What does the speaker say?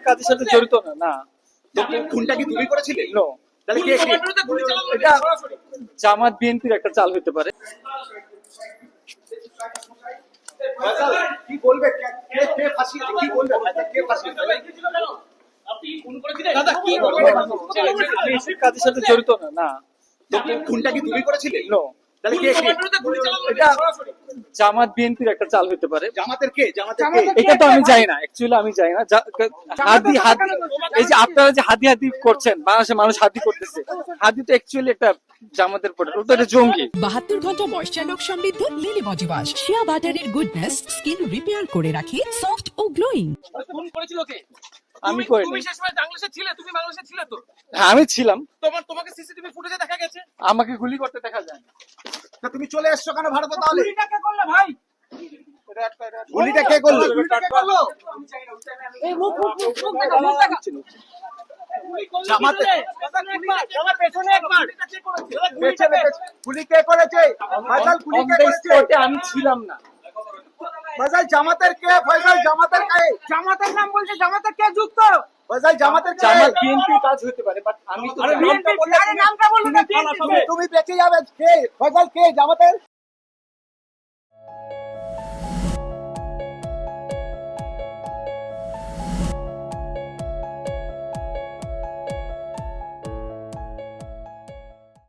কাজের সাথে জড়িত না না খুনটা কি তুমি করেছিলে? নো তাহলে কে কে? এটা জামাত বিএনপির একটা চাল হতে পারে। ফয়সাল, কি বলবে? কে কে ফাঁসিয়েছে? কি বলবে? ফয়সাল, কে ফাঁসিয়েছে? দাদা কি কাজের সাথে জড়িত না না খুনটা কি তুমি করেছিলে? নো তাহলে কে কে? এটা জামাত বিএনপির একটা চাল হতে পারে। জামাতের কে? জামাতের কে? এটা তো আমি জানি না, অ্যাকচুয়ালি আমি জানি না। এই যে আপনারা যে হাদি হাদি করছেন, বাংলাদেশের মানুষ হাদি করতেছে, হাদি তো অ্যাকচুয়ালি একটা জামাতের প্রোডাক্ট, ওটা একটা জঙ্গি। 72 ঘন্টা ময়েশ্চার লক সমৃদ্ধ লিলি বডি ওয়াশ শিয়া বাটারের গুডনেস স্কিন রিপেয়ার করে রাখে সফট ও গ্লোয়িং। ফোন করেছিল কে? আমি তুমি করিনি। শেষ সময় বাংলাদেশে ছিলে? তুমি বাংলাদেশে ছিলে তো? হ্যাঁ, আমি ছিলাম। তোমাকে সিসিটিভি ফুটেজে দেখা গেছে। আমাকে গুলি করতে দেখা যায় না। তা তুমি চলে এসছো কেন ভারতে তাহলে? গুলিটা কে করলে ভাই? গুলিটা কে করলো? এই মুখ দেখা, মুখ দেখা। জামাতে আমার পেছনে একবার। পেছনে গুলি কে করেছে? ফয়সাল, গুলি On কে the করেছে? spot এ আমি ছিলাম না। ফয়সাল, জামাতের কে? ফয়সাল, জামাতের কে? জামাতের নাম বলছে, জামাতে কে যুক্ত? ফয়সাল, জামাতের কে? জামাত বিএনপির কাজ হতে পারে, বাট আমি তো জানি না। নামটা বললে তুমি তুমি বেঁচে যাবে। কে? ফয়সাল কে? জামাতের